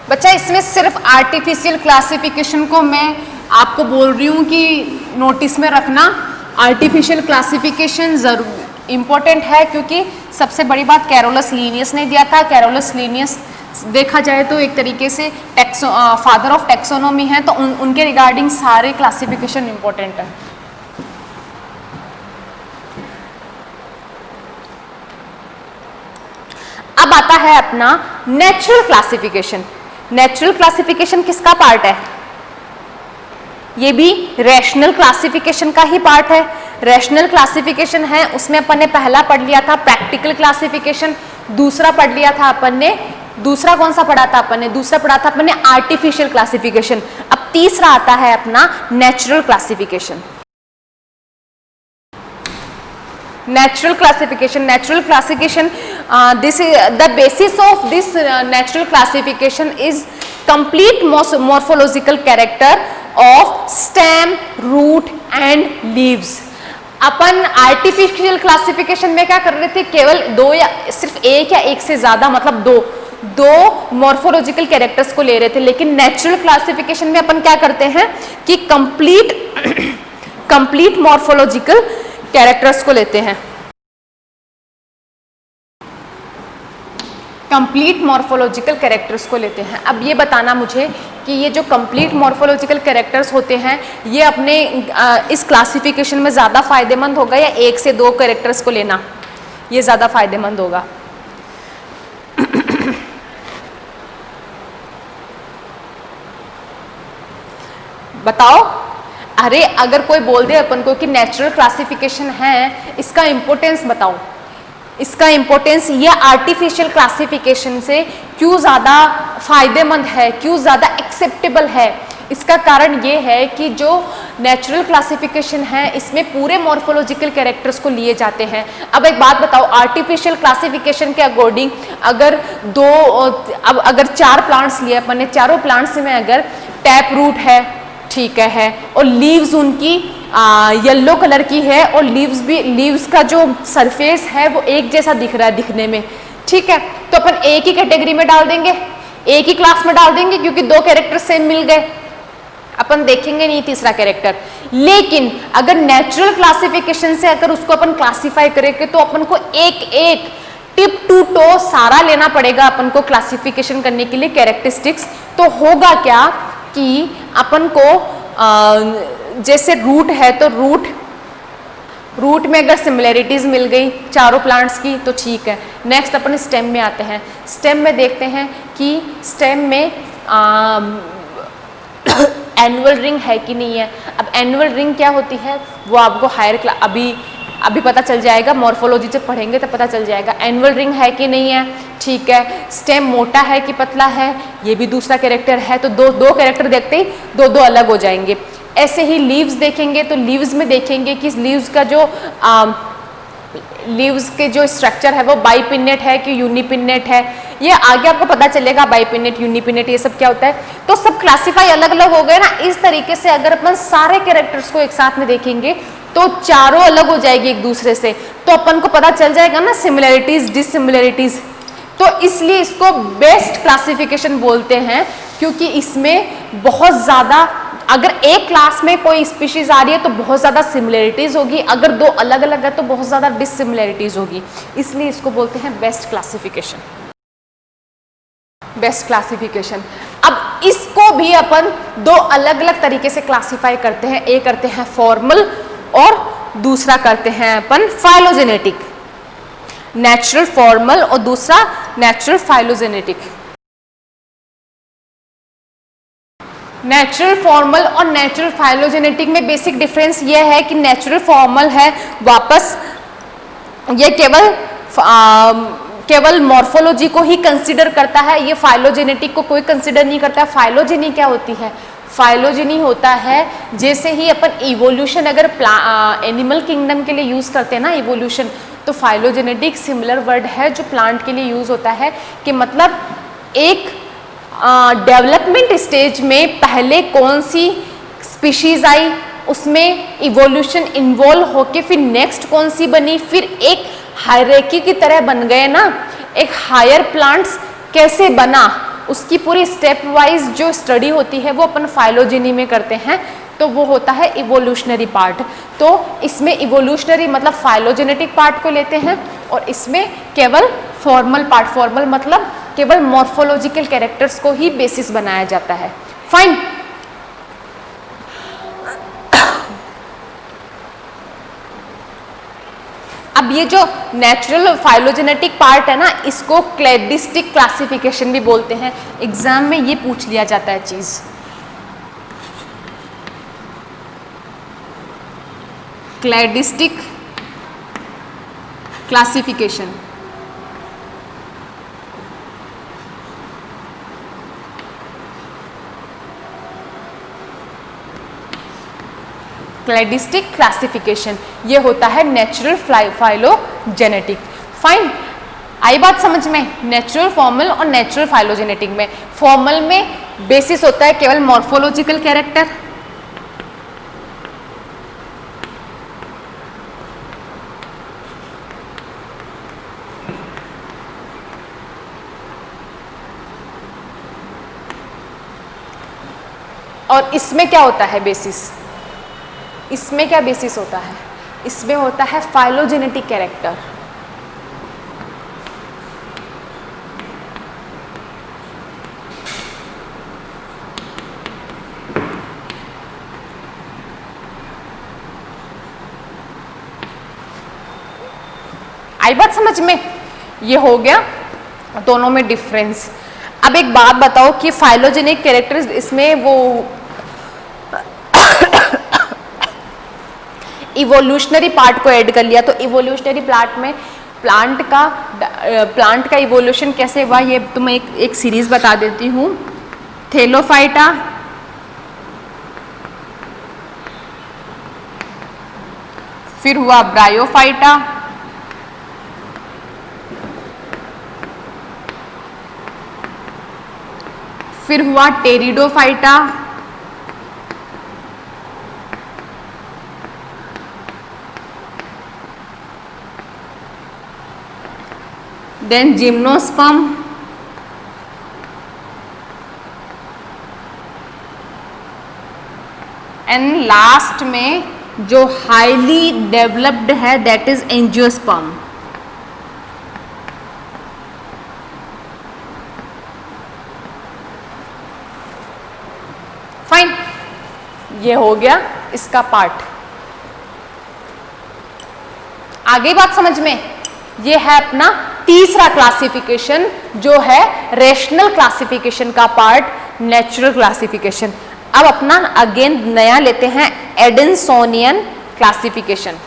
बच्चा इसमें सिर्फ आर्टिफिशियल क्लासिफिकेशन को मैं आपको बोल रही हूँ कि नोटिस में रखना। आर्टिफिशियल क्लासिफिकेशन जरूर इम्पोर्टेंट है, क्योंकि सबसे बड़ी बात कैरोलस लीनियस ने दिया था। कैरोलस लीनियस देखा जाए तो एक तरीके से फादर ऑफ टैक्सोनॉमी है, तो उनके रिगार्डिंग सारे क्लासिफिकेशन इम्पोर्टेंट है। अब आता है अपना नेचुरल क्लासिफिकेशन। नेचुरल क्लासिफिकेशन किसका पार्ट है? ये भी रैशनल क्लासिफिकेशन का ही पार्ट है। रैशनल क्लासिफिकेशन है, उसमें अपन ने पहला पढ़ लिया था प्रैक्टिकल क्लासिफिकेशन, दूसरा पढ़ लिया था अपन ने, दूसरा कौन सा पढ़ा था अपन ने? दूसरा पढ़ा था अपन ने आर्टिफिशियल क्लासिफिकेशन। अब तीसरा आता है अपना natural classification. Natural classification. Natural classification. This is the basis of this natural classification is complete morphological character of stem, root and leaves. Upon artificial classification में क्या कर रहे थे? केवल दो या सिर्फ एक या एक से ज्यादा मतलब दो मॉर्फोलॉजिकल कैरेक्टर्स को ले रहे थे, लेकिन नेचुरल क्लासिफिकेशन में अपन क्या करते हैं कि कंप्लीट मॉर्फोलॉजिकल कैरेक्टर्स को लेते हैं। कंप्लीट मॉर्फोलॉजिकल कैरेक्टर्स को लेते हैं। अब ये बताना मुझे कि ये जो कंप्लीट मॉर्फोलॉजिकल कैरेक्टर्स होते हैं, ये अपने इस क्लासिफिकेशन में ज़्यादा फायदेमंद होगा या एक से दो कैरेक्टर्स को लेना ये ज़्यादा फायदेमंद होगा? बताओ। अरे अगर कोई बोल दे अपन को कि नेचुरल क्लासिफिकेशन है, इसका इंपॉर्टेंस बताओ। इसका इंपॉर्टेंस ये आर्टिफिशियल क्लासिफिकेशन से क्यों ज़्यादा फायदेमंद है, क्यों ज़्यादा एक्सेप्टेबल है? इसका कारण ये है कि जो नेचुरल क्लासिफिकेशन है इसमें पूरे मॉर्फोलॉजिकल कैरेक्टर्स को लिए जाते हैं। अब एक बात बताओ, आर्टिफिशियल क्लासिफिकेशन के अकॉर्डिंग अगर 4 प्लांट्स लिए अपन ने, चारों प्लांट्स में अगर टैप रूट है, ठीक है, और लीव्स उनकी येलो कलर की है और लीव्स का जो सरफेस है वो एक जैसा दिख रहा है दिखने में, ठीक है, तो अपन एक ही कैटेगरी में डाल देंगे, एक ही क्लास में डाल देंगे, क्योंकि 2 कैरेक्टर सेम मिल गए, अपन देखेंगे नहीं तीसरा कैरेक्टर। लेकिन अगर नेचुरल क्लासिफिकेशन से अगर उसको अपन क्लासिफाई करेंगे तो अपन को एक टिप टू टो सारा लेना पड़ेगा अपन को क्लासिफिकेशन करने के लिए कैरेक्टरिस्टिक्स। तो होगा क्या कि अपन को जैसे रूट है तो रूट में अगर सिमिलैरिटीज मिल गई चारों प्लांट्स की तो ठीक है। नेक्स्ट अपन स्टेम में आते हैं। स्टेम में देखते हैं कि स्टेम में एनुअल रिंग है कि नहीं है। अब एनुअल रिंग क्या होती है वो आपको हायर क्लास अभी पता चल जाएगा, मॉर्फोलॉजी जब पढ़ेंगे तो पता चल जाएगा एनुअल रिंग है कि नहीं है, ठीक है। स्टेम मोटा है कि पतला है, ये भी दूसरा कैरेक्टर है, तो दो कैरेक्टर देखते ही दो अलग हो जाएंगे। ऐसे ही लीव्स देखेंगे तो लीव्स में देखेंगे कि लीव्स का जो लीव्स के जो स्ट्रक्चर है वो बाइपिन्नेट है कि यूनिपिन्नेट है, ये आगे आपको पता चलेगा। बाइपिन्नेट, यूनिपिन्नेट, ये सब क्या होता है, तो सब क्लासिफाई अलग अलग हो गए ना। इस तरीके से अगर अपन सारे कैरेक्टर्स को एक साथ में देखेंगे तो चारों अलग हो जाएगी एक दूसरे से, तो अपन को पता चल जाएगा ना सिमिलैरिटीज डिससिमिलैरिटीज। तो इसलिए इसको बेस्ट क्लासिफिकेशन बोलते हैं, क्योंकि इसमें बहुत ज़्यादा, अगर एक क्लास में कोई स्पीशीज आ रही है तो बहुत ज़्यादा सिमिलैरिटीज होगी, अगर 2 अलग अलग है तो बहुत ज़्यादा डिससिमिलैरिटीज होगी, इसलिए इसको बोलते हैं बेस्ट क्लासिफिकेशन। Best classification. अब इसको भी अपन 2 अलग अलग तरीके से क्लासिफाई करते हैं। एक करते हैं फॉर्मल और दूसरा करते हैं अपन फाइलोजेनेटिक। नेचुरल फॉर्मल और दूसरा नेचुरल फाइलोजेनेटिक। नेचुरल फॉर्मल और नेचुरल फाइलोजेनेटिक में बेसिक डिफरेंस ये है कि नेचुरल फॉर्मल है वापस ये केवल मॉर्फोलॉजी को ही कंसीडर करता है, ये फाइलोजेनेटिक को कोई कंसीडर नहीं करता। फाइलोजेनी क्या होती है? फाइलोजेनी होता है जैसे ही अपन इवोल्यूशन अगर एनिमल किंगडम के लिए यूज करते हैं ना इवोल्यूशन, तो फाइलोजेनेटिक सिमिलर वर्ड है जो प्लांट के लिए यूज होता है, कि मतलब एक डेवलपमेंट स्टेज में पहले कौन सी स्पीशीज आई, उसमें इवोल्यूशन इन्वॉल्व होके फिर नेक्स्ट कौन सी बनी, फिर एक हायरार्की की तरह बन गए ना, एक हायर प्लांट्स कैसे बना उसकी पूरी स्टेप वाइज जो स्टडी होती है वो अपन फाइलोजेनी में करते हैं, तो वो होता है इवोल्यूशनरी पार्ट। तो इसमें इवोल्यूशनरी मतलब फाइलोजेनेटिक पार्ट को लेते हैं और इसमें केवल फॉर्मल पार्ट, फॉर्मल मतलब केवल मॉर्फोलॉजिकल कैरेक्टर्स को ही बेसिस बनाया जाता है। फाइन। अब ये जो नेचुरल फाइलोजेनेटिक पार्ट है ना, इसको क्लैडिस्टिक क्लासिफिकेशन भी बोलते हैं। एग्जाम में ये पूछ लिया जाता है चीज। Cladistic classification. क्लैडिस्टिक क्लासिफिकेशन ये होता है नेचुरल फाइलोजेनेटिक। फाइन, आई बात समझ में? नेचुरल, फॉर्मल और नेचुरल फाइलोजेनेटिक में फॉर्मल में बेसिस होता है केवल मॉर्फोलॉजिकल कैरेक्टर, और इसमें क्या होता है बेसिस? इसमें क्या बेसिस होता है? इसमें होता है फाइलोजेनेटिक कैरेक्टर। आई बात समझ में? ये हो गया दोनों में डिफरेंस। अब एक बात बताओ कि फाइलोजेनिक कैरेक्टर्स, इसमें वो इवोल्यूशनरी पार्ट को ऐड कर लिया, तो इवोल्यूशनरी पार्ट में प्लांट का इवोल्यूशन कैसे हुआ ये तुम्हें एक सीरीज बता देती हूँ। थेलोफाइटा, फिर हुआ ब्रायोफाइटा, फिर हुआ pteridophyta, then gymnosperm, and last में जो हाईली डेवलप्ड है दैट इज एंजियोस्पर्म। फाइन, ये हो गया इसका पार्ट। आगे बात समझ में? ये है अपना तीसरा क्लासिफिकेशन जो है रेशनल क्लासिफिकेशन का पार्ट, नेचुरल क्लासिफिकेशन। अब अपना अगेन नया लेते हैं एडेंसोनियन क्लासिफिकेशन।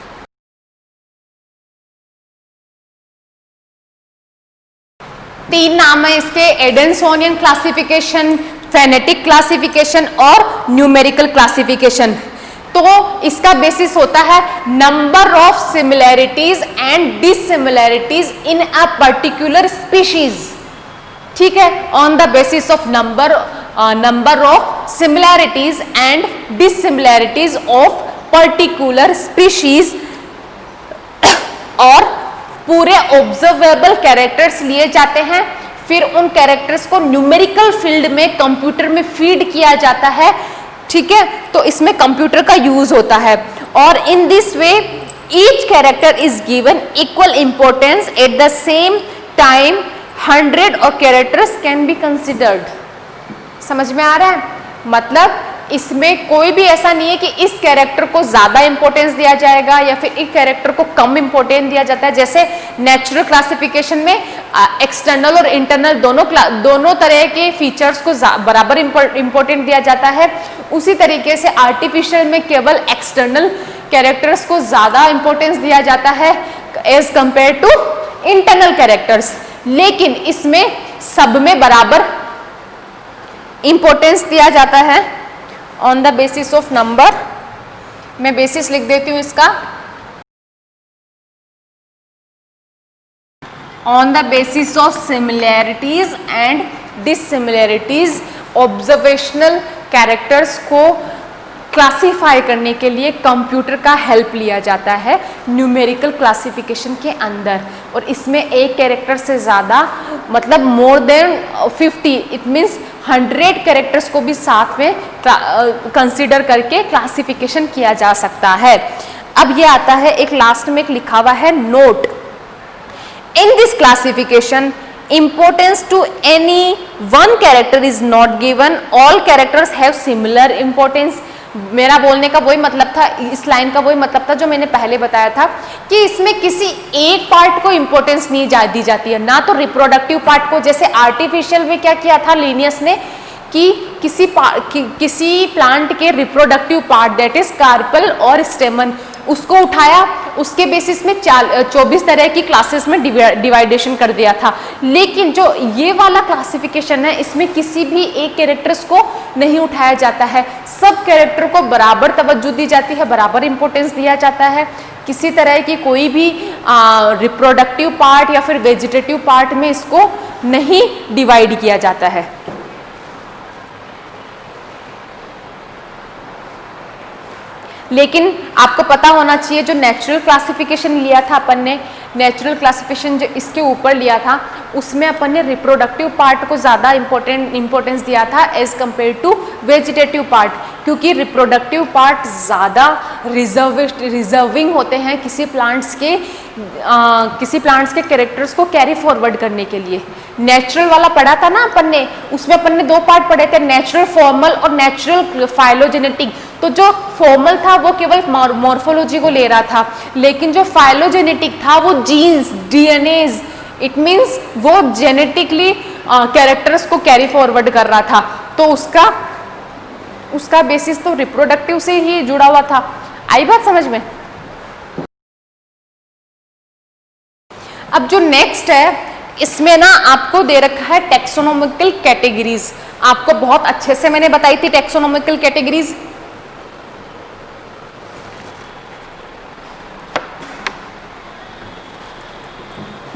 तीन नाम है इसके, एडेंसोनियन क्लासिफिकेशन, फेनेटिक क्लासिफिकेशन और न्यूमेरिकल क्लासिफिकेशन। तो इसका बेसिस होता है number of similarities and dissimilarities in a particular species. ठीक है, on the basis of number of similarities and dissimilarities of particular species, और पूरे ऑब्जर्वेबल कैरेक्टर्स लिए जाते हैं, फिर उन कैरेक्टर्स को न्यूमेरिकल फील्ड में कंप्यूटर में फीड किया जाता है। ठीक है, तो इसमें कंप्यूटर का यूज होता है, और in this way each character is given equal importance at the same time 100 और कैरेक्टर्स कैन बी कंसिडर्ड। समझ में आ रहा है? मतलब इसमें कोई भी ऐसा नहीं है कि इस कैरेक्टर को ज्यादा इंपॉर्टेंस दिया जाएगा या फिर इस कैरेक्टर को कम इंपॉर्टेंस दिया जाता है। जैसे नेचुरल क्लासिफिकेशन में एक्सटर्नल और इंटरनल दोनों तरह के फीचर्स को बराबर इंपॉर्टेंट दिया जाता है, उसी तरीके से आर्टिफिशियल में केवल एक्सटर्नल कैरेक्टर्स को ज्यादा इंपॉर्टेंस दिया जाता है as compare to internal characters. लेकिन इसमें सब में बराबर इंपॉर्टेंस दिया जाता है on the basis of number. मैं बेसिस लिख देती हूं इसका, on the basis of similarities and dissimilarities observational characters को क्लासीफाई करने के लिए कंप्यूटर का हेल्प लिया जाता है न्यूमेरिकल क्लासिफिकेशन के अंदर। और इसमें एक कैरेक्टर से ज़्यादा मतलब more than 50, it means 100 characters को भी साथ में कंसीडर करके क्लासिफिकेशन किया जा सकता है। अब ये आता है एक लास्ट में एक लिखा हुआ है note. In this classification importance to any one character is not given, all characters have similar importance। मेरा बोलने का वही मतलब था, इस लाइन का वही मतलब था जो मैंने पहले बताया था कि इसमें किसी एक पार्ट को इंपॉर्टेंस नहीं दी जाती है, ना तो रिप्रोडक्टिव पार्ट को। जैसे आर्टिफिशियल में क्या किया था लिनियस ने कि किसी प्लांट के reproductive part that is carpel और स्टेमन उसको उठाया, उसके बेसिस में 24 तरह की क्लासेस में डिवाइडेशन कर दिया था। लेकिन जो ये वाला क्लासिफिकेशन है इसमें किसी भी एक कैरेक्टर्स को नहीं उठाया जाता है, सब कैरेक्टर को बराबर तवज्जो दी जाती है, बराबर इंपॉर्टेंस दिया जाता है। किसी तरह की कोई भी रिप्रोडक्टिव पार्ट या फिर वेजिटेटिव पार्ट में इसको नहीं डिवाइड किया जाता है। लेकिन आपको पता होना चाहिए जो नेचुरल क्लासिफिकेशन लिया था अपन ने, नेचुरल क्लासिफिकेशन जो इसके ऊपर लिया था उसमें अपन ने रिप्रोडक्टिव पार्ट को ज़्यादा इंपॉर्टेंस दिया था as compare to vegetative part, क्योंकि रिप्रोडक्टिव पार्ट ज़्यादा रिजर्विंग होते हैं किसी प्लांट्स के कैरेक्टर्स को कैरी फॉरवर्ड करने के लिए। नेचुरल वाला पढ़ा था ना अपन ने, उसमें अपन ने 2 पार्ट पढ़े थे, नेचुरल फॉर्मल और नेचुरल फाइलोजेनेटिक। तो जो फॉर्मल था वो केवल मॉर्फोलॉजी को ले रहा था, लेकिन जो फाइलोजेनेटिक था वो जीन्स, डीएनएज, इट मीन्स वो जेनेटिकली कैरेक्टर्स को कैरी फॉरवर्ड कर रहा था। तो उसका बेसिस तो रिप्रोडक्टिव से ही जुड़ा हुआ था। आई बात समझ में? अब जो नेक्स्ट है इसमें ना आपको दे रखा है टेक्सोनोमिकल कैटेगरीज। आपको बहुत अच्छे से मैंने बताई थी टेक्सोनोमिकल कैटेगरीज।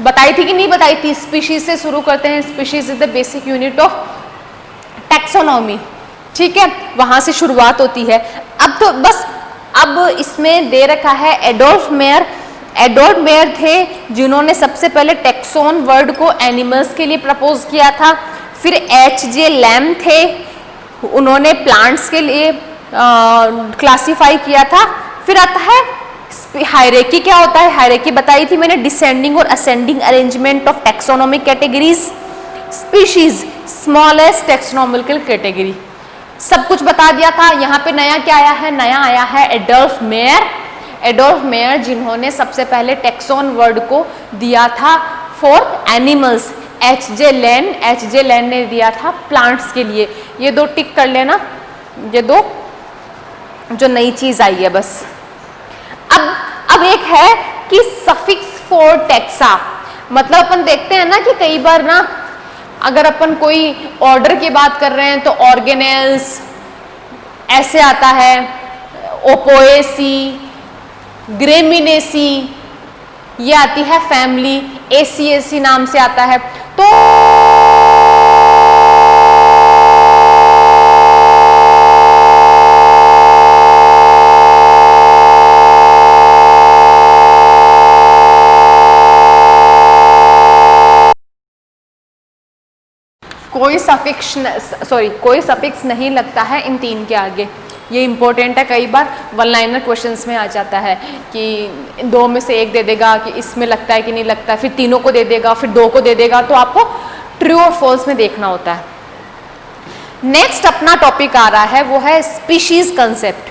बताई थी कि नहीं बताई थी? स्पीशीज से शुरू करते हैं। Species is the basic unit of taxonomy, ठीक है, वहां से शुरुआत होती है। अब तो बस अब इसमें दे रखा है एडोल्फ मेयर। एडोल्फ मेयर थे जिन्होंने सबसे पहले टैक्सोन वर्ड को एनिमल्स के लिए प्रपोज किया था। फिर एच.जे. लैम थे, उन्होंने प्लांट्स के लिए क्लासिफाई किया था। फिर आता है हायरार्की। क्या होता है हायरार्की? बताई थी मैंने, डिसेंडिंग और ascending arrangement of taxonomic categories. Species, smallest taxonomical category, सब कुछ बता दिया था। यहाँ पे नया क्या आया है? नया आया है एडोल्फ मेयर। एडोल्फ मेयर जिन्होंने सबसे पहले टैक्सोन वर्ड को दिया था फॉर एनिमल्स। एच.जे. लैन ने दिया था प्लांट्स के लिए। ये 2 टिक कर लेना, ये 2 जो नई चीज आई है बस। अब एक है कि सफिक्स फॉर टैक्सा, मतलब अपन देखते हैं ना कि कई बार ना अगर अपन कोई ऑर्डर की बात कर रहे हैं तो ऑर्गेनेल्स ऐसे आता है, ओपोएसी, ग्रेमिनेसी, ये आती है फैमिली, एसीएसी नाम से आता है। तो कोई सफिक्स नहीं लगता है इन 3 के आगे। ये इंपॉर्टेंट है, कई बार 1 लाइनर क्वेश्चंस में आ जाता है कि 2 में से 1 दे देगा कि इसमें लगता है कि नहीं लगता है, फिर तीनों को दे देगा, फिर 2 को दे देगा, तो आपको ट्रू और फॉल्स में देखना होता है। नेक्स्ट अपना टॉपिक आ रहा है वो है स्पीशीज कंसेप्ट।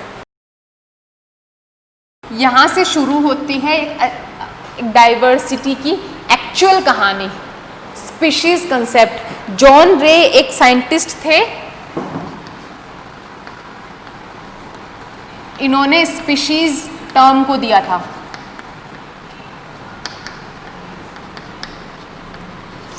यहां से शुरू होती है एक डाइवर्सिटी की एक्चुअल कहानी। स्पीशीज कंसेप्ट, जॉन रे एक साइंटिस्ट थे, इन्होंने स्पीशीज टर्म को दिया था।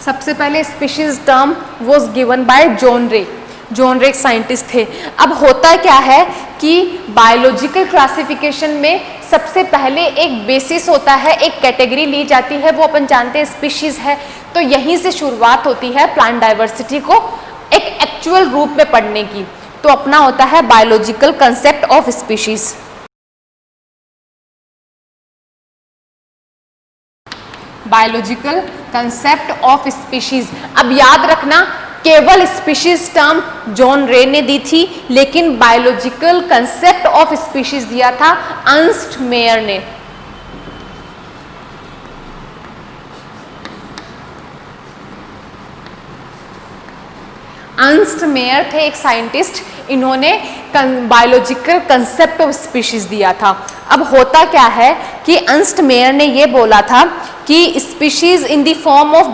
सबसे पहले species term was given by John रे। जॉन रे एक साइंटिस्ट थे। अब होता क्या है कि बायोलॉजिकल क्लासिफिकेशन में सबसे पहले एक बेसिस होता है, एक कैटेगरी ली जाती है, वो अपन जानते हैं स्पीशीज है। तो यहीं से शुरुआत होती है प्लांट डाइवर्सिटी को एक एक्चुअल रूप में पढ़ने की। तो अपना होता है biological concept of species. Biological concept of species, अब याद रखना केवल स्पीशीज टर्म जॉन रे ने दी थी, लेकिन बायोलॉजिकल कंसेप्ट ऑफ स्पीशीज दिया था अर्नस्ट मेयर ने। अर्नस्ट मेयर थे एक साइंटिस्ट, इन्होंने बायोलॉजिकल कंसेप्ट ऑफ स्पीशीज दिया था। अब होता क्या है कि अर्नस्ट मेयर ने ये बोला था कि species in the form of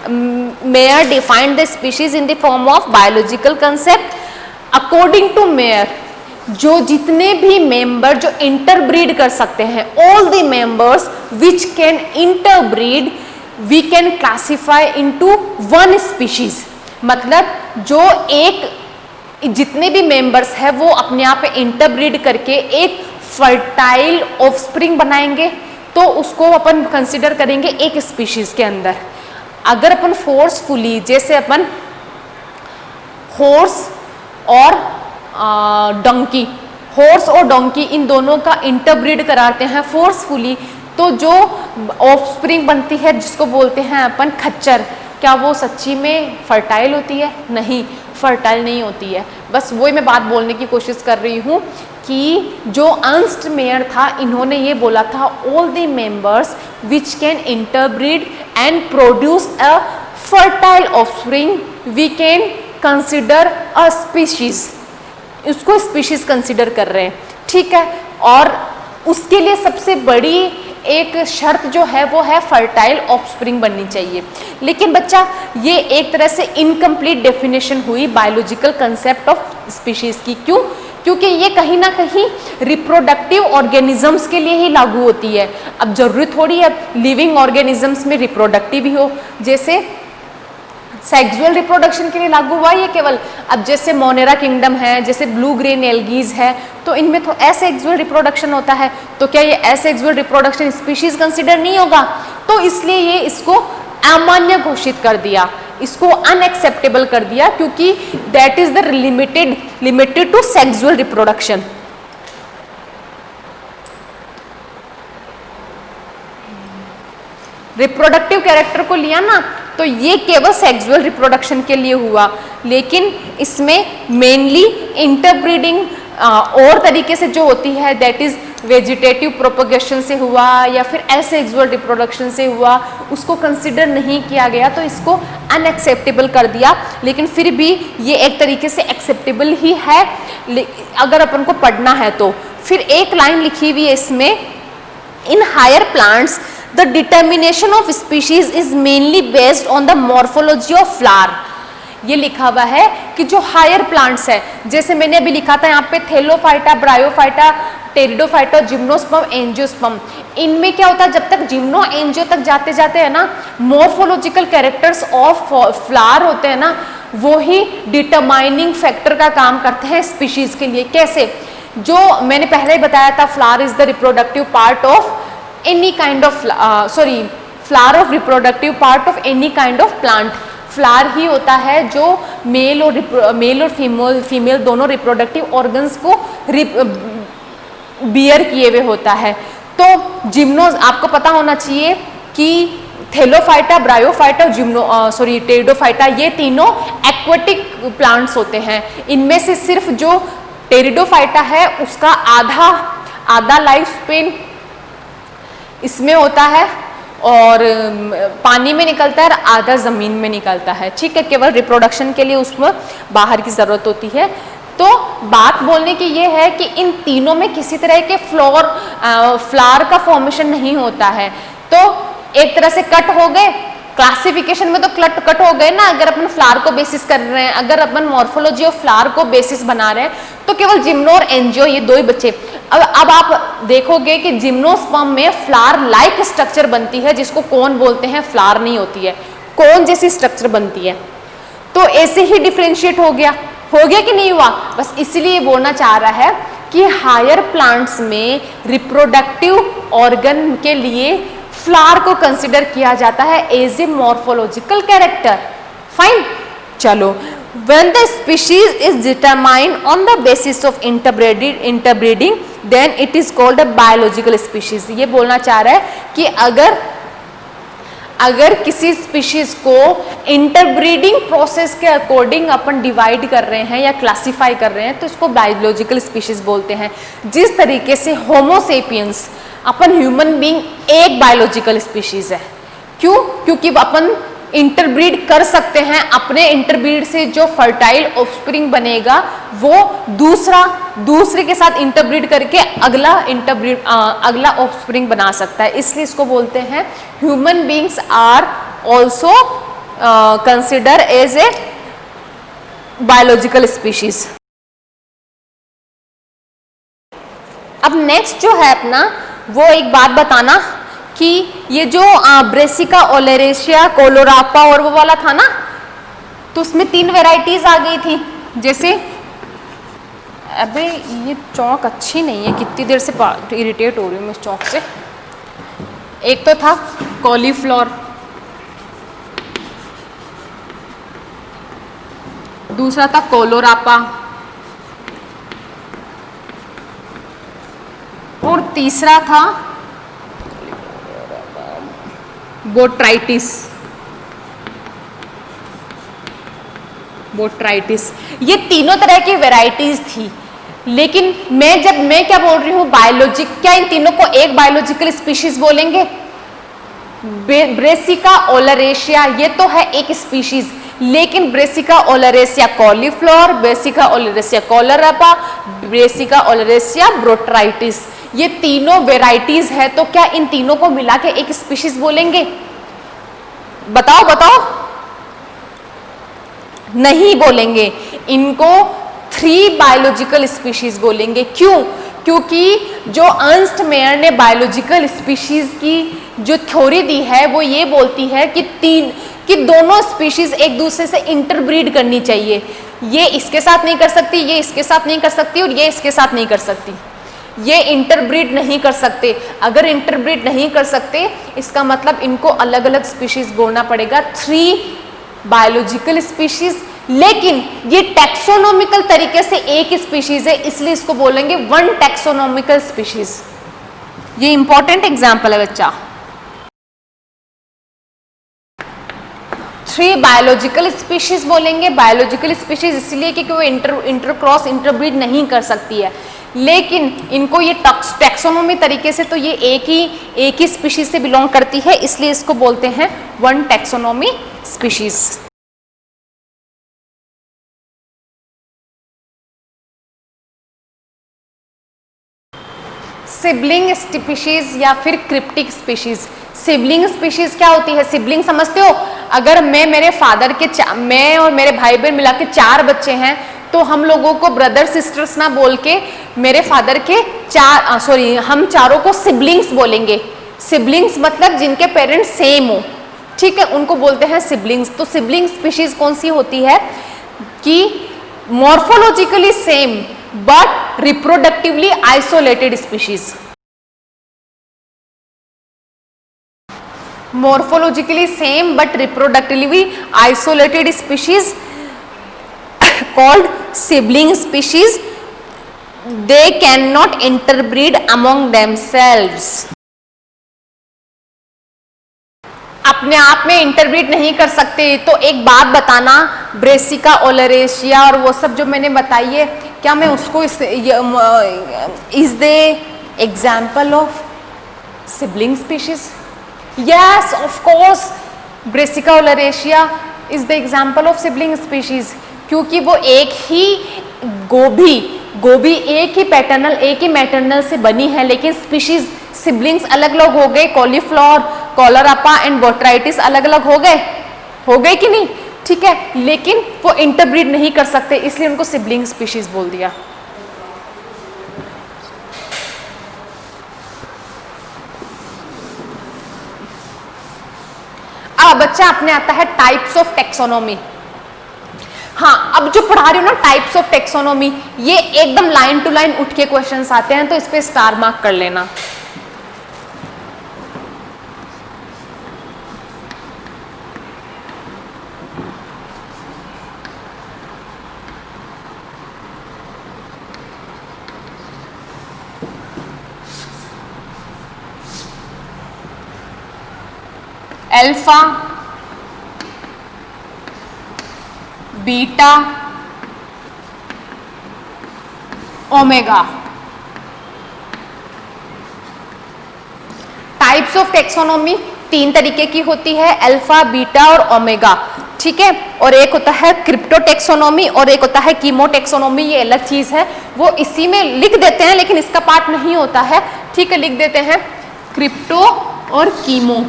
Mayr defined the species in the form of biological concept. According to Mayr, जो जितने भी मेंबर जो इंटरब्रीड कर सकते हैं, all the members which can interbreed we can classify into one species. मतलब जो एक जितने भी मेंबर्स हैं वो अपने आप इंटरब्रीड करके एक फर्टाइल ऑफस्प्रिंग बनाएंगे, तो उसको अपन कंसिडर करेंगे एक स्पीशीज के अंदर। अगर अपन फोर्सफुली, जैसे अपन हॉर्स और डंकी, हॉर्स और डंकी इन दोनों का इंटरब्रीड कराते हैं फोर्सफुली, तो जो ऑफस्प्रिंग बनती है जिसको बोलते हैं अपन खच्चर, क्या वो सच्ची में फर्टाइल होती है? नहीं, फर्टाइल नहीं होती है। बस वही मैं बात बोलने की कोशिश कर रही हूँ कि जो अर्नस्ट मेयर था, इन्होंने ये बोला था all the members which can interbreed and produce a fertile offspring we can consider a species. उसको स्पीशीज कंसिडर कर रहे हैं, ठीक है। और उसके लिए सबसे बड़ी एक शर्त जो है वो है फर्टाइल ऑफस्प्रिंग बननी चाहिए। लेकिन बच्चा, ये एक तरह से इनकम्प्लीट डेफिनेशन हुई बायोलॉजिकल कंसेप्ट ऑफ स्पीशीज की। क्यों? क्योंकि ये कहीं ना कहीं रिप्रोडक्टिव ऑर्गेनिजम्स के लिए ही लागू होती है। अब जरूरी थोड़ी है लिविंग ऑर्गेनिजम्स में रिप्रोडक्टिव ही हो, जैसे सेक्सुअल रिप्रोडक्शन के लिए लागू हुआ ये केवल। अब जैसे मोनेरा किंगडम है, जैसे ब्लू ग्रेन एल्गीज है, तो इनमें तो एसेक्सुअल रिप्रोडक्शन होता है, तो क्या ये एसेक्सुअल रिप्रोडक्शन स्पीशीज कंसिडर नहीं होगा? तो इसलिए ये इसको अमान्य घोषित कर दिया, इसको अनएक्सेप्टेबल कर दिया, क्योंकि that is the limited to sexual reproduction. Reproductive character को लिया ना, तो ये केवल सेक्सुअल रिप्रोडक्शन के लिए हुआ, लेकिन इसमें मेनली इंटरब्रीडिंग और तरीके से जो होती है, दैट इज वेजिटेटिव प्रोपगेशन से हुआ या फिर एसेक्सुअल रिप्रोडक्शन से हुआ, उसको कंसिडर नहीं किया गया, तो इसको अनएक्सेप्टेबल कर दिया। लेकिन फिर भी ये एक तरीके से एक्सेप्टेबल ही है अगर अपन को पढ़ना है तो। फिर एक लाइन लिखी हुई है इसमें, in higher plants the determination of species is mainly based on the morphology of flower। ये लिखा हुआ है कि जो हायर प्लांट्स है, जैसे मैंने अभी लिखा था यहाँ पे Thallophyta, bryophyta, pteridophyta, gymnosperm, angiosperm, इनमें क्या होता है, जब तक जिम्नो एंजियो तक जाते जाते हैं ना, मोर्फोलॉजिकल कैरेक्टर्स ऑफ फ्लावर होते हैं ना, वो ही डिटरमाइनिंग फैक्टर का काम करते हैं स्पीशीज के लिए। कैसे? जो मैंने पहले ही बताया था, flower is the reproductive part of any kind of flower of reproductive part of any kind of plant। Flower ही होता है जो मेल और फीमेल दोनों रिप्रोडक्टिव ऑर्गन्स को बियर किए हुए होता है। तो जिम्नोज आपको पता होना चाहिए कि थेलोफाइटा, ब्रायोफाइटा, टेरिडोफाइटा, ये तीनों एक्वेटिक प्लांट्स होते हैं। इनमें से सिर्फ जो टेरिडोफाइटा है उसका आधा लाइफ स्पेन इसमें होता है और पानी में निकलता है और आधा ज़मीन में निकलता है, ठीक है। केवल रिप्रोडक्शन के लिए उसमें बाहर की ज़रूरत होती है। तो बात बोलने की ये है कि इन तीनों में किसी तरह के फ्लावर का फॉर्मेशन नहीं होता है। तो एक तरह से कट हो गए, क्लासिफिकेशन में तो कट हो गए ना। अगर अपन फ्लावर को बेसिस कर रहे हैं, अगर अपन मॉर्फोलॉजी ऑफ फ्लावर को बेसिस बना रहे हैं, तो केवल जिम्नो और एंजियो ये दो ही बचे। अब आप देखोगे कि जिम्नोस्पर्म में फ्लावर लाइक स्ट्रक्चर बनती है, जिसको कोन बोलते हैं, फ्लावर नहीं होती है, कोन जैसी स्ट्रक्चर बनती है। तो ऐसे ही डिफ्रेंशिएट हो गया कि नहीं हुआ? बस इसलिए बोलना चाह रहा है कि हायर प्लांट्स में रिप्रोडक्टिव ऑर्गन के लिए फ्लावर को कंसिडर किया जाता है as a morphological character. Fine, चलो When the species is determined on the basis of interbreeding, then it is called a biological species. ये बोलना चाह रहा है कि अगर किसी स्पीशीज को इंटरब्रीडिंग प्रोसेस के अकॉर्डिंग अपन डिवाइड कर रहे हैं या क्लासिफाई कर रहे हैं तो इसको बायोलॉजिकल स्पीशीज बोलते हैं. जिस तरीके से होमोसेपियंस अपन ह्यूमन बीइंग एक बायोलॉजिकल स्पीशीज है. क्यों? क्योंकि अपन इंटरब्रीड कर सकते हैं. अपने इंटरब्रीड से जो फर्टाइल ऑफस्प्रिंग बनेगा वो दूसरे के साथ इंटरब्रीड करके अगला ऑफस्प्रिंग बना सकता है. इसलिए इसको बोलते हैं human beings are also consider as a biological species. अब नेक्स्ट जो है अपना वो एक बात बताना कि ये जो ब्रेसिका ओलेरेशिया, कोलोरापा और वो वाला था ना, तो उसमें 3 वैरायटीज आ गई थी. जैसे अबे ये चौक अच्छी नहीं है, कितनी देर से इरिटेट हो रही हूँ मैं इस चौक से. एक तो था कॉलीफ्लावर, दूसरा था कोलोरापा और तीसरा था बोट्राइटिस. ये तीनों तरह की वैरायटीज थी. लेकिन मैं क्या बोल रही हूँ बायोलॉजिक, क्या इन तीनों को एक बायोलॉजिकल स्पीशीज बोलेंगे? ब्रेसिका ओलेरेशिया ये तो है एक स्पीशीज, लेकिन brassica oleracea cauliflower, brassica oleracea caulorapa, brassica oleracea botrytis, ये तीनों वेराइटीज है. तो क्या इन तीनों को मिला के एक स्पीशीज बोलेंगे? बताओ. नहीं बोलेंगे. इनको 3 बायोलॉजिकल स्पीशीज बोलेंगे. क्यों? क्योंकि जो अर्नस्ट मेयर ने बायोलॉजिकल स्पीशीज की जो थ्योरी दी है वो ये बोलती है कि दोनों स्पीशीज एक दूसरे से इंटरब्रीड करनी चाहिए. ये इसके साथ नहीं कर सकती, ये इसके साथ नहीं कर सकती और ये इसके साथ नहीं कर सकती. ये इंटरब्रीड नहीं कर सकते. अगर इंटरब्रीड नहीं कर सकते इसका मतलब इनको अलग अलग स्पीशीज बोलना पड़ेगा, 3 बायोलॉजिकल स्पीशीज. लेकिन ये टैक्सोनॉमिकल तरीके से एक स्पीशीज है, इसलिए इसको बोलेंगे 1 टैक्सोनॉमिकल स्पीशीज. ये इंपॉर्टेंट एग्जांपल है बच्चा. 3 बायोलॉजिकल स्पीशीज बोलेंगे. बायोलॉजिकल स्पीशीज इसलिए क्योंकि वो इंटरक्रॉस इंटरब्रीड नहीं कर सकती है. लेकिन इनको ये टैक्सोनॉमी तरीके से तो ये एक ही स्पीशीज से बिलोंग करती है, इसलिए इसको बोलते हैं 1 टैक्सोनॉमी स्पीशीज. सिबलिंग स्पीशीज या फिर क्रिप्टिक स्पीशीज. सिबलिंग स्पीशीज क्या होती है? सिबलिंग समझते हो? अगर मैं और मेरे भाई बहन मिला के 4 बच्चे हैं तो हम लोगों को ब्रदर सिस्टर्स ना बोल के मेरे फादर के हम चारों को सिबलिंग्स बोलेंगे. सिबलिंग्स मतलब जिनके पेरेंट्स सेम हो, ठीक है, उनको बोलते हैं सिबलिंग्स. तो सिबलिंग स्पीशीज कौन सी होती है कि morphologically same but reproductively isolated species. morphologically same but reproductively isolated species called sibling species. They cannot interbreed among themselves. अपने आप में इंटरब्रीड नहीं कर सकते. तो एक बात बताना, ब्रेसिका ओलेरेशिया और वो सब जो मैंने बताई है, क्या मैं उसको is the example of sibling species? Yes, of course, Brassica oleracea is the example of sibling species. क्योंकि वो एक ही गोभी एक ही पैटर्नल एक ही मैटरनल से बनी है, लेकिन स्पीशीज सिबलिंग्स अलग अलग हो गए. कॉलीफ्लावर, कोलोरापा एंड बोट्राइटिस अलग अलग हो गए कि नहीं? ठीक है, लेकिन वो इंटरब्रीड नहीं कर सकते, इसलिए उनको सिबलिंग स्पीशीज बोल दिया. अब बच्चा अपने आता है टाइप्स ऑफ टेक्सोनॉमी. हाँ, अब जो पढ़ा रही हूँ ना टाइप्स ऑफ टेक्सोनॉमी, ये एकदम लाइन टू लाइन उठ के क्वेश्चंस आते हैं, तो इस पे स्टार मार्क कर लेना. Alpha, beta, omega. Types of taxonomy 3 तरीके की होती है, अल्फा, बीटा और ओमेगा, ठीक है। और एक होता है क्रिप्टो टेक्सोनॉमी और एक होता है कीमो टेक्सोनॉमी, ये अलग चीज है, वो इसी में लिख देते हैं लेकिन इसका पार्ट नहीं होता है, ठीक है। लिख देते हैं क्रिप्टो और chemo.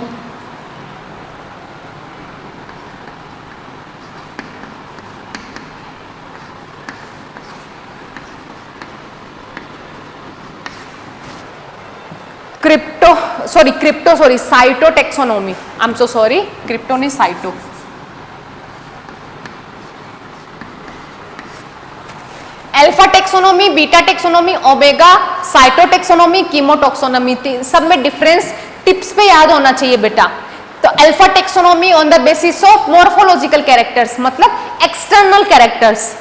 Cyto taxonomy, I am so sorry, crypto नहीं, cyto. Alpha taxonomy, beta taxonomy, omega, cyto taxonomy, chemo taxonomy, सब में डिफरेंस टिप्स पे याद होना चाहिए बेटा। तो alpha taxonomy on the basis of morphological characters, मतलब एक्सटर्नल कैरेक्टर्स।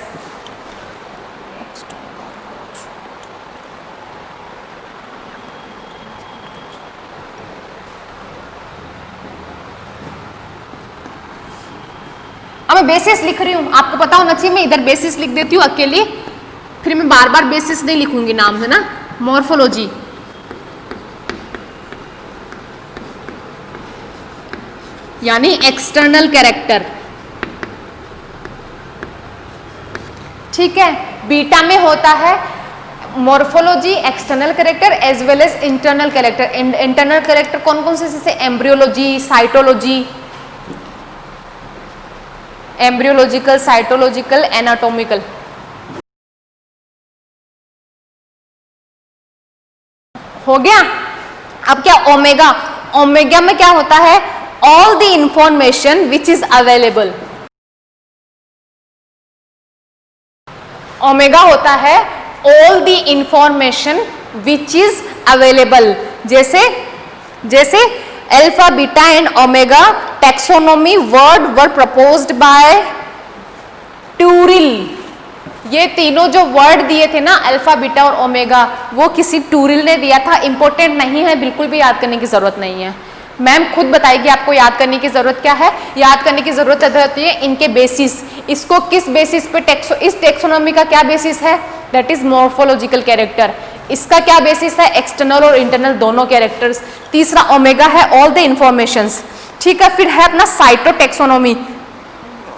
अब मैं बेसिस लिख रही हूं, आपको पता होना चाहिए, मैं इधर बेसिस लिख देती हूँ अकेली, फिर मैं बार बार बेसिस नहीं लिखूंगी नाम, है ना। मॉर्फोलॉजी, यानी एक्सटर्नल कैरेक्टर, ठीक है। बीटा में होता है morphology, external character as well as internal character. Internal character कौन कौन से, जैसे embryology, cytology, embryological, cytological, anatomical. हो गया। अब क्या ओमेगा, ओमेगा में क्या होता है, all the information which is available. Omega होता है all the information which is available, जैसे alpha, beta and omega taxonomy word were proposed by Turrill. ये तीनों जो वर्ड दिए थे ना, अल्फा, बीटा और ओमेगा, वो किसी ट्यूरिल ने दिया था। इंपॉर्टेंट नहीं है, बिल्कुल भी याद करने की जरूरत नहीं है, मैम खुद बताएगी आपको याद करने की जरूरत क्या है। याद करने की जरूरत होती है इनके बेसिस, इसको किस बेसिस पे इस टेक्सोनॉमी का क्या बेसिस है, दैट इज मॉर्फोलॉजिकल कैरेक्टर। इसका क्या बेसिस है, एक्सटर्नल और इंटरनल दोनों कैरेक्टर्स। तीसरा ओमेगा है ऑल द इंफॉर्मेशंस, ठीक है। फिर है अपना साइटोटेक्सोनॉमी।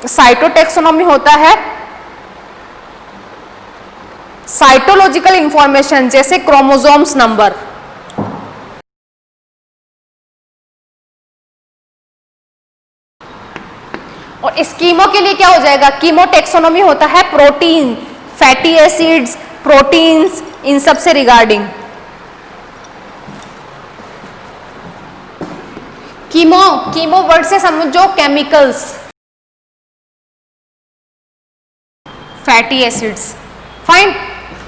साइटोटेक्सोनॉमी होता है साइटोलॉजिकल इंफॉर्मेशन, जैसे क्रोमोसोम्स नंबर। और स्कीमो के लिए क्या हो जाएगा, कीमो टेक्सोनॉमी होता है प्रोटीन, फैटी एसिड्स, प्रोटीन्स, इन सब से रिगार्डिंग। कीमो वर्ड से समझो केमिकल्स, फैटी एसिड्स, फाइन।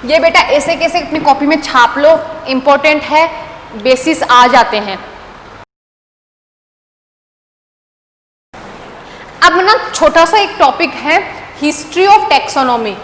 ये बेटा ऐसे कैसे अपनी कॉपी में छाप लो, इंपॉर्टेंट है, बेसिस आ जाते हैं। अब ना छोटा सा एक टॉपिक है हिस्ट्री ऑफ टेक्सोनॉमी।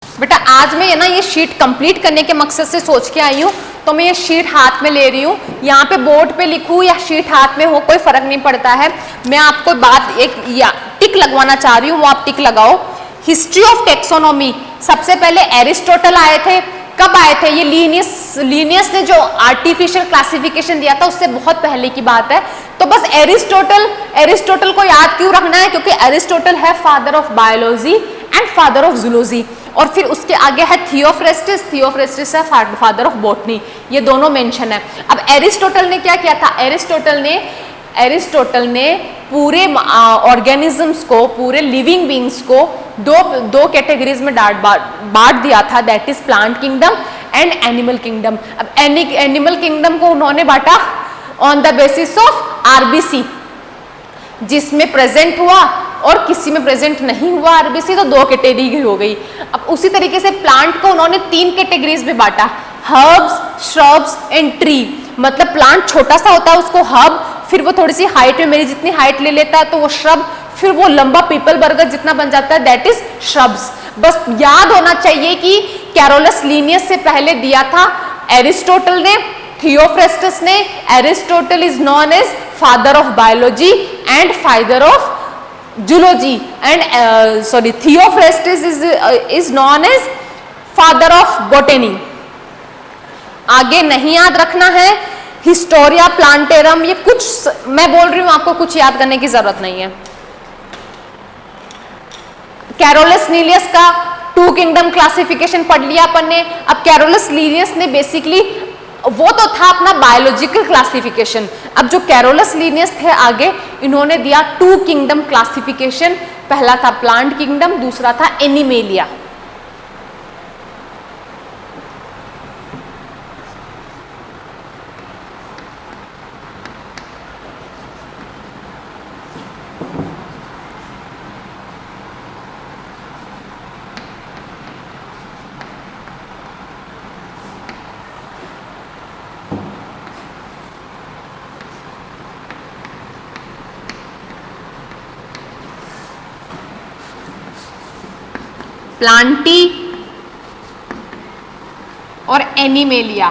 बेटा आज मैं ना ये शीट कंप्लीट करने के मकसद से सोच के आई हूँ, तो मैं ये शीट हाथ में ले रही हूँ। यहाँ पे बोर्ड पे लिखूँ या शीट हाथ में हो, कोई फर्क नहीं पड़ता है। मैं आपको बात एक या टिक लगवाना चाह रही हूँ, वो आप टिक लगाओ। हिस्ट्री ऑफ टेक्सोनॉमी, सबसे पहले एरिस्टोटल आए थे। कब आए थे ये? लीनियस ने जो आर्टिफिशियल क्लासिफिकेशन दिया था उससे बहुत पहले की बात है। तो बस एरिस्टोटल को याद क्यों रखना है? क्योंकि एरिस्टोटल है father of biology and father of zoology. और फिर उसके आगे है थियोफ्रेस्टिस है फादर ऑफ बॉटनी। ये दोनों मेंशन है। अब एरिस्टोटल ने क्या किया था? एरिस्टोटल ने पूरे ऑर्गेनिजम्स को, पूरे लिविंग बींग्स को दो कैटेगरीज में बांट दिया था, that is plant kingdom and animal kingdom. अब एनिमल किंगडम को उन्होंने बांटा on the basis of RBC, जिसमें प्रेजेंट हुआ और किसी में प्रेजेंट नहीं हुआ आरबीसी, तो दो कैटेगरी हो गई। अब उसी तरीके से प्लांट को उन्होंने 3 कैटेगरीज में बांटा, हर्ब्स, श्रब्स एंड ट्री। मतलब प्लांट छोटा सा होता है उसको हर्ब, फिर वो थोड़ी सी हाइट में मेरी जितनी हाइट ले लेता है तो वो श्रब, फिर वो लंबा पीपल बरगद जितना बन जाता है दैट इज श्रब्स। बस याद होना चाहिए कि कैरोलस लीनियस से पहले दिया था एरिस्टोटल ने, थियोफ्रेस्टस ने। Aristotle is known as father of biology and father of zoology and Theophrastus is known as father of botany. आगे नहीं याद रखना है, हिस्टोरिया प्लांटेरम, ये कुछ मैं बोल रही हूं आपको, कुछ याद करने की जरूरत नहीं है। कैरोलस लीनियस का 2 किंगडम क्लासिफिकेशन पढ़ लिया अपन ने। अब कैरोलस लीनियस ने बेसिकली, वो तो था अपना बायोलॉजिकल क्लासिफिकेशन, अब जो कैरोलस लीनियस थे आगे, इन्होंने दिया 2 किंगडम क्लासिफिकेशन। पहला था प्लांट किंगडम, दूसरा था एनिमेलिया। प्लांटी और एनिमेलिया।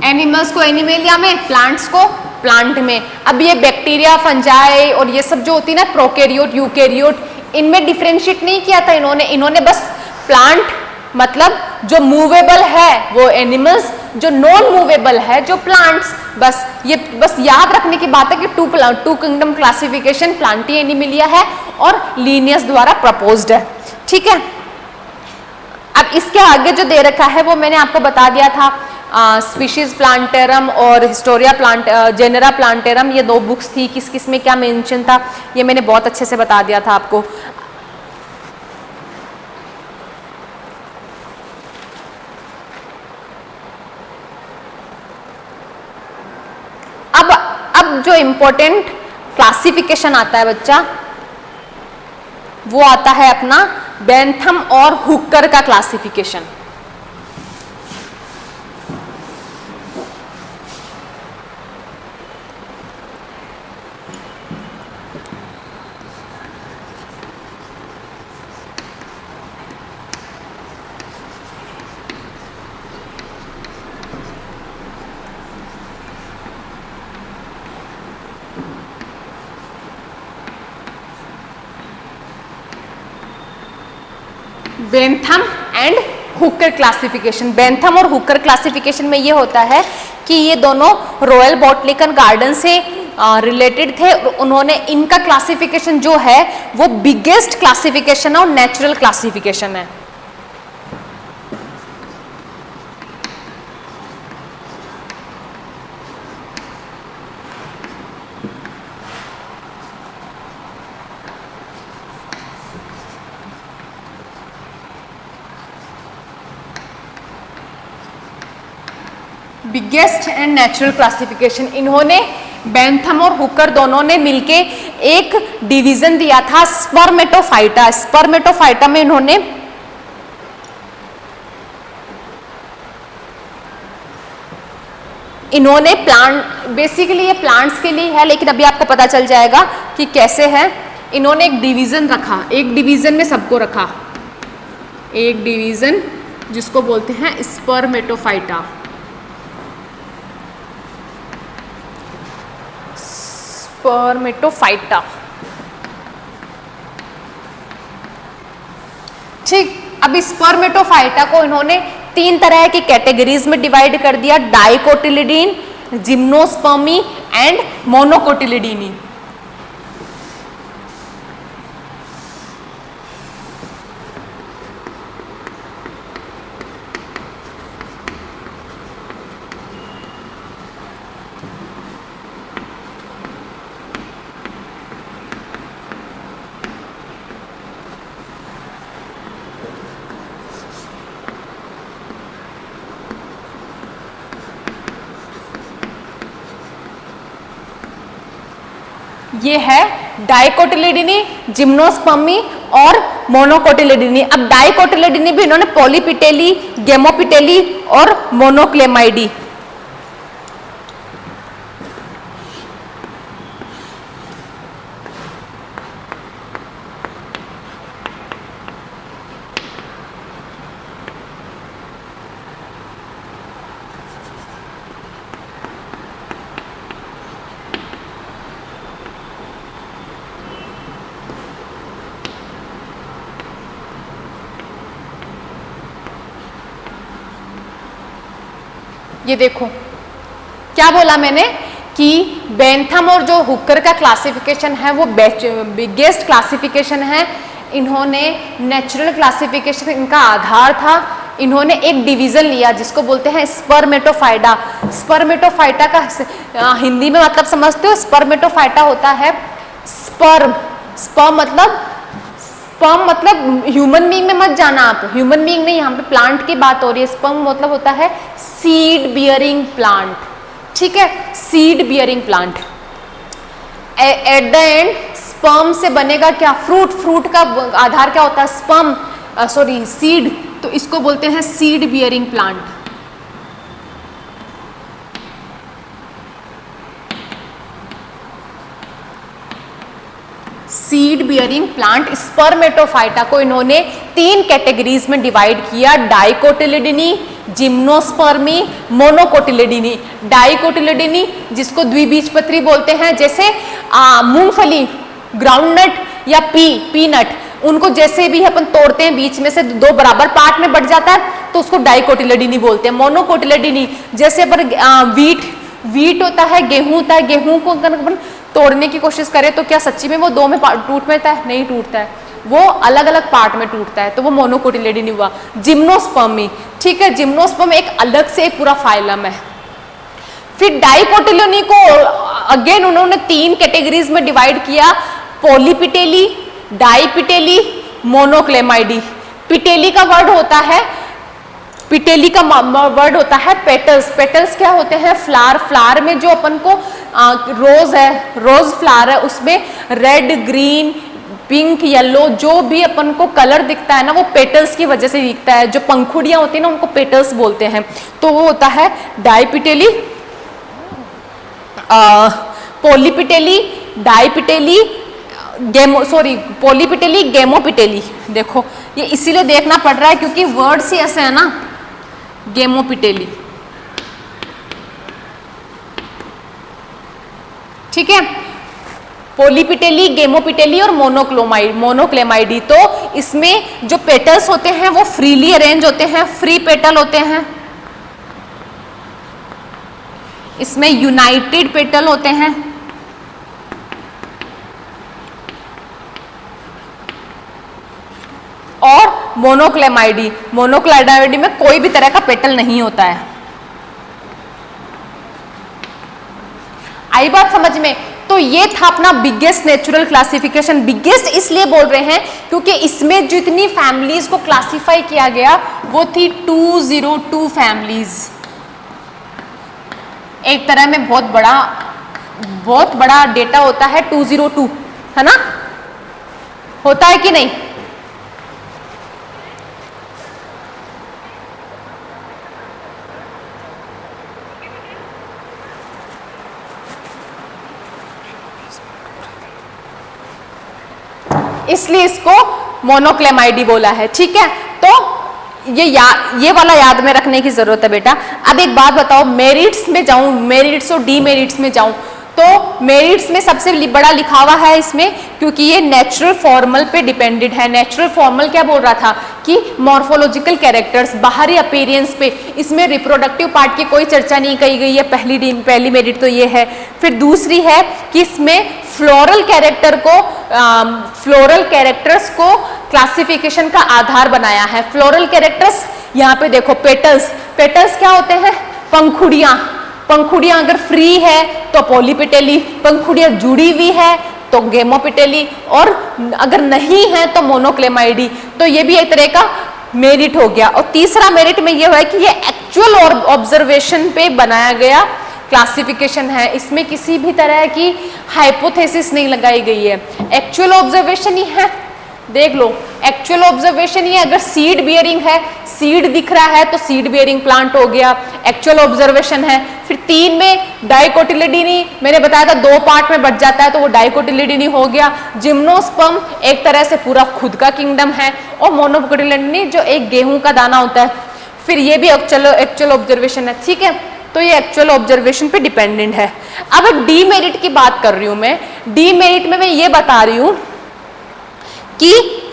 एनिमल्स को एनिमेलिया में, प्लांट्स को प्लांट में। अब ये बैक्टीरिया, फंजाई और ये सब जो होती है ना, प्रोकैरियोट, यूकैरियोट, इनमें डिफरेंशिएट नहीं किया था इन्होंने बस प्लांट मतलब जो मूवेबल है वो एनिमल्स, जो नॉन मूवेबल है जो प्लांट्स। बस याद रखने की बात है कि 2 किंगडम क्लासिफिकेशन प्लांटी एनिमिलिया है और लीनियस द्वारा प्रपोज्ड है। ठीक है, अब इसके आगे जो दे रखा है वो मैंने आपको बता दिया था, स्पीशीज प्लांटेरम और हिस्टोरिया जेनेरा प्लांटेरम, ये 2 बुक्स थी, किस किस में क्या मेंशन था ये मैंने बहुत अच्छे से बता दिया था आपको। अब जो इंपॉर्टेंट क्लासिफिकेशन आता है बच्चा, वो आता है अपना बेंथम और हुकर का classification. Bentham and Hooker classification. Bentham और हुकर क्लासिफिकेशन में ये होता है कि ये दोनों रॉयल बॉटनिकल गार्डन से रिलेटेड थे। उन्होंने इनका क्लासिफिकेशन जो है वो बिगेस्ट क्लासिफिकेशन और नेचुरल क्लासिफिकेशन है। बिगेस्ट एंड नेचुरल क्लासिफिकेशन, इन्होंने बेंथम और हुकर दोनों ने मिलके एक डिवीजन दिया था स्पर्मेटोफाइटा। स्पर्मेटोफाइटा में इन्होंने प्लांट, बेसिकली ये प्लांट्स के लिए है लेकिन अभी आपको पता चल जाएगा कि कैसे है। इन्होंने एक डिवीजन रखा, एक डिवीजन में सबको रखा, एक डिवीजन जिसको बोलते हैं स्पर्मेटोफाइटा। स्पर्मेटोफाइटा, ठीक। अब स्पर्मेटोफाइटा को इन्होंने 3 तरह की कैटेगरीज में डिवाइड कर दिया, डाइकोटिलिडीन, जिम्नोस्पर्मी एंड मोनोकोटिलिडीनी। ये है डाइकोटिलिडीनी, जिम्नोस्पर्मी और मोनोकोटिलिडीनी। अब डाइकोटिलिडीनी भी इन्होंने पॉलीपिटेली, गेमोपिटेली और मोनोक्लेमाइडी। ये देखो क्या बोला मैंने कि बेंथम और जो हुकर का क्लासिफिकेशन है वो बिगेस्ट क्लासिफिकेशन है। इन्होंने नेचुरल क्लासिफिकेशन इनका आधार था। इन्होंने एक डिवीजन लिया जिसको बोलते हैं स्पर्मेटोफाइटा। स्पर्मेटोफाइटा का हिंदी में मतलब समझते हो? स्पर्मेटोफाइटा होता है स्पर्म। स्पर्म मतलब ह्यूमन बीइंग में मत जाना आप, ह्यूमन बीइंग नहीं, यहाँ पे प्लांट की बात हो रही है। स्पर्म मतलब होता है सीड बियरिंग प्लांट, ठीक है, seed bearing plant. At the end sperm से बनेगा क्या? फ्रूट। फ्रूट का आधार क्या होता है? स्पर्म, सॉरी सीड, तो इसको बोलते हैं seed bearing plant. Seed bearing plant Spermatophyta को इन्होंने 3 कैटेगरीज में डिवाइड किया, डाइकोटिलिडनी, जिम्नोस्पर्मी, मोनोकोटिलिडनी। डाइकोटिलिडनी जिसको द्विबीजपत्री बोलते हैं, जैसे मूंगफली, ग्राउंडनट या पीनट, उनको जैसे भी अपन तोड़ते हैं बीच में से 2 बराबर पार्ट में बट जाता है तो उसको डाइकोटिलिडनी बोलते हैं। मोनोकोटिलिडनी जैसे अपन वीट होता है, गेहूं होता है, गेहूं को अगर अपन तोड़ने की कोशिश करें तो क्या सच्ची में वो 2 में टूट जाता है? नहीं टूटता है, वो अलग अलग पार्ट में टूटता है, तो वो मोनोकोटिलिडनी हुआ। जिम्नोस्पर्मी, ठीक है, जिम्नोस्पर्म एक अलग से एक पूरा फाइलम है। फिर डाइकोटिलिडनी को अगेन उन्होंने 3 कैटेगरीज में डिवाइड किया, पॉलीपिटेली, डाइपिटेली, मोनोक्लेमाइडी। पिटेली का वर्ड होता है, पिटेली का वर्ड होता है पेटल्स। पेटल्स क्या होते हैं? फ्लावर। फ्लावर में जो अपन को रोज है, रोज फ्लावर है, उसमें रेड, ग्रीन, पिंक, येलो जो भी अपन को कलर दिखता है ना, वो पेटल्स की वजह से दिखता है। जो पंखुड़ियां होती है ना, उनको पेटल्स बोलते हैं। तो वो होता है डाइपिटेली, पॉलीपिटेली, डाइपिटेली, पॉलीपिटेली, गेमोपिटेली। देखो ये इसीलिए देखना पड़ रहा है क्योंकि वर्ड्स ही ऐसे है ना, गेमोपिटेली, ठीक है, पॉलीपिटेली, गेमोपिटेली और मोनोक्लेमाइडी। तो इसमें जो पेटल्स होते हैं वो फ्रीली अरेंज होते हैं, फ्री पेटल होते हैं। इसमें यूनाइटेड पेटल होते हैं, और मोनोक्लेमाइडी। मोनोक्लेमाइडी में कोई भी तरह का पेटल नहीं होता है। आई बात समझ में? तो ये था अपना बिगेस्ट नेचुरल क्लासिफिकेशन। बिगेस्ट इसलिए बोल रहे हैं क्योंकि इसमें जितनी फैमिलीज को क्लासिफाई किया गया वो थी 202 फैमिलीज। एक तरह में बहुत बड़ा डेटा होता है 202, है ना? होता है कि नहीं? इसलिए इसको मोनोक्लेमाइडी बोला है, ठीक है। तो ये वाला याद में रखने की जरूरत है बेटा। अब एक बात बताओ, मेरिट्स में जाऊं, मेरिट्स और डीमेरिट्स में जाऊं, तो मेरिट्स में सबसे बड़ा लिखा हुआ है इसमें, क्योंकि ये नेचुरल फॉर्मल पे डिपेंडेंट है। नेचुरल फॉर्मल क्या बोल रहा था कि मॉर्फोलॉजिकल कैरेक्टर्स, बाहरी अपीयरेंस पे। इसमें रिप्रोडक्टिव पार्ट की कोई चर्चा नहीं की गई है। पहली मेरिट तो ये है। फिर दूसरी है कि इसमें फ्लोरल कैरेक्टर्स को क्लासिफिकेशन का आधार बनाया है। फ्लोरल कैरेक्टर्स यहाँ पे देखो, पेटल्स क्या होते हैं? पंखुड़ियां अगर फ्री है तो पॉलीपिटेली, पंखुड़ियां जुड़ी हुई है तो गेमोपिटेली, और अगर नहीं है तो मोनोक्लेमाइडी। तो ये भी एक तरह का मेरिट हो गया। और तीसरा मेरिट में ये हुआ कि ये एक्चुअल ऑब्जर्वेशन पे बनाया गया क्लासिफिकेशन है। इसमें किसी भी तरह की हाइपोथेसिस नहीं लगाई गई है, एक्चुअल ऑब्जर्वेशन ही है। देख लो, एक्चुअल ऑब्जर्वेशन ही। अगर सीड बियरिंग है, सीड दिख रहा है तो सीड बियरिंग प्लांट हो गया, एक्चुअल ऑब्जर्वेशन है। फिर 3 में डाइकोटिलिडनी, मैंने बताया था 2 पार्ट में बट जाता है तो वो डाइकोटिलिडनी हो गया। जिम्नोस्पर्म एक तरह से पूरा खुद का किंगडम है, और मोनोकोटिलिडनी जो एक गेहूं का दाना होता है। फिर ये भी एक्चुअल ऑब्जर्वेशन है, ठीक है। तो ये एक्चुअल ऑब्जर्वेशन पे डिपेंडेंट है। अब डीमेरिट की बात कर रही हूं मैं। डीमेरिट में मैं ये बता रही हूं कि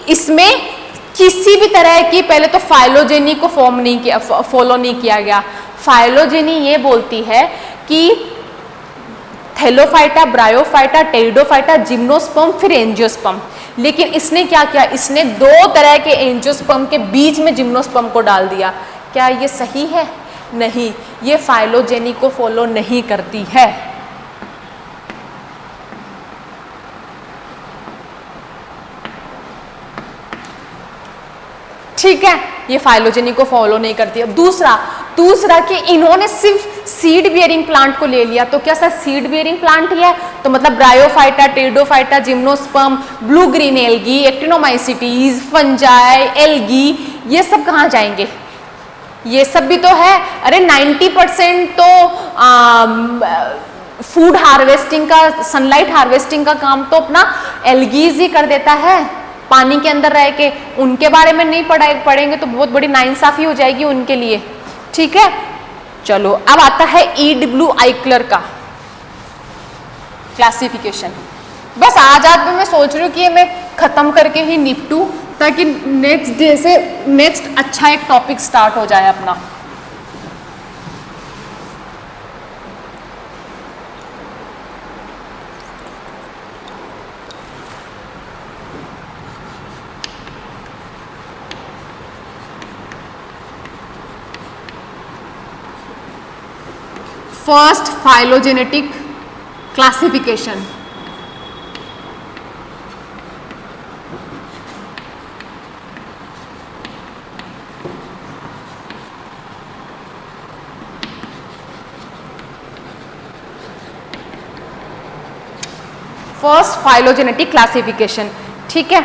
इसमें किसी भी तरह की, पहले तो फाइलोजेनी को फॉलो नहीं किया गया। फाइलोजेनी ये बोलती है कि थैलोफाइटा, ब्रायोफाइटा, टेरिडोफाइटा, जिम्नोस्पर्म, फिर एंजियोस्पर्म। लेकिन इसने क्या किया, इसने दो तरह के एंजियोस्पर्म के बीच में जिम्नोस्पर्म को डाल दिया। क्या ये सही है? नहीं, ये फाइलोजेनी को फॉलो नहीं करती है। ठीक है, ये फाइलोजेनी को फॉलो नहीं करती है। दूसरा कि इन्होंने सिर्फ सीड बियरिंग प्लांट को ले लिया। तो क्या सर सीड बियरिंग प्लांट ही है? तो मतलब bryophyta, pteridophyta, gymnosperm, blue green algae, actinomycetes, fungi, algae, ये सब कहाँ जाएंगे? ये सब भी तो है। अरे 90% तो फूड हार्वेस्टिंग का, सनलाइट हार्वेस्टिंग का काम तो अपना एल्गीज ही कर देता है, पानी के अंदर रह के। उनके बारे में नहीं पढ़ेंगे तो बहुत बड़ी नाइंसाफी हो जाएगी उनके लिए। ठीक है, चलो अब आता है ईडब्ल्यू आइकलर का क्लासिफिकेशन। बस आज में मैं सोच रही हूँ कि ये मैं खत्म करके ही निपटूं, ताकि नेक्स्ट डे से नेक्स्ट अच्छा एक टॉपिक स्टार्ट हो जाए अपना। First phylogenetic classification. First phylogenetic classification, ठीक है।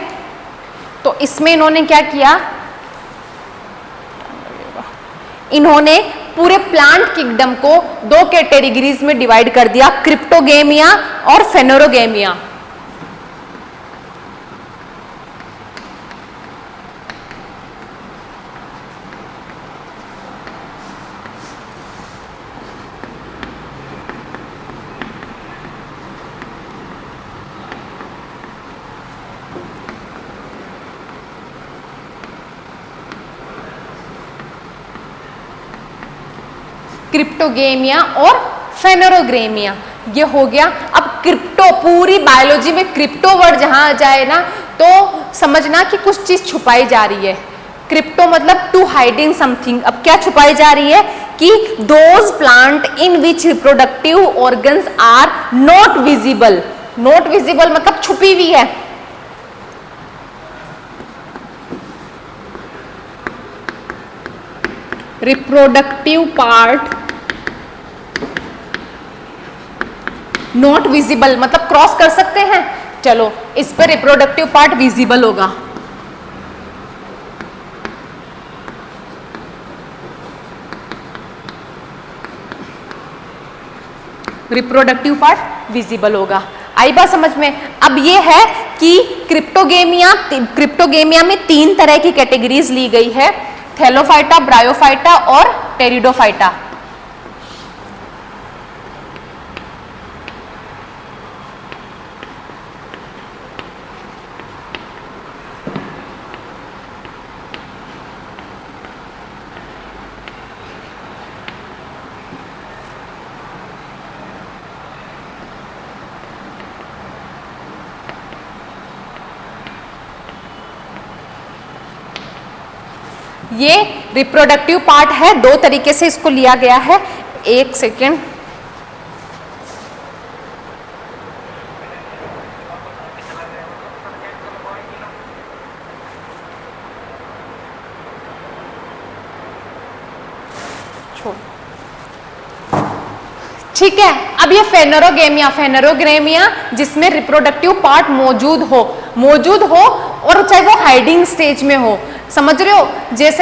तो इसमें इन्होंने क्या किया, इन्होंने पूरे प्लांट किंगडम को दो कैटेगरीज में डिवाइड कर दिया, क्रिप्टोगेमिया और फेनोरोगेमिया। क्रिप्टोगेमिया और फेनोरोगेमिया, ये हो गया। अब क्रिप्टो, पूरी बायोलॉजी में क्रिप्टो वर्ड जहां आ जाए ना, तो समझना कि कुछ चीज छुपाई जा रही है। क्रिप्टो मतलब टू हाइडिंग समथिंग। अब क्या छुपाई जा रही है कि those plant in which reproductive organs are not visible. Not visible मतलब छुपी हुई है। रिप्रोडक्टिव पार्ट नॉट विजिबल मतलब क्रॉस कर सकते हैं। चलो इस पर रिप्रोडक्टिव पार्ट विजिबल होगा। रिप्रोडक्टिव पार्ट विजिबल होगा। आई बात समझ में। अब ये है कि क्रिप्टोगेमिया में तीन तरह की कैटेगरीज ली गई है, थैलोफाइटा, ब्रायोफाइटा और टेरिडोफाइटा। ये रिप्रोडक्टिव पार्ट है, दो तरीके से इसको लिया गया है। एक सेकेंड, ठीक है। अब ये फेनोरोगेमिया जिसमें रिप्रोडक्टिव पार्ट मौजूद हो और चाहे वो हाइडिंग स्टेज में हो, समझ रहे हो। जैसे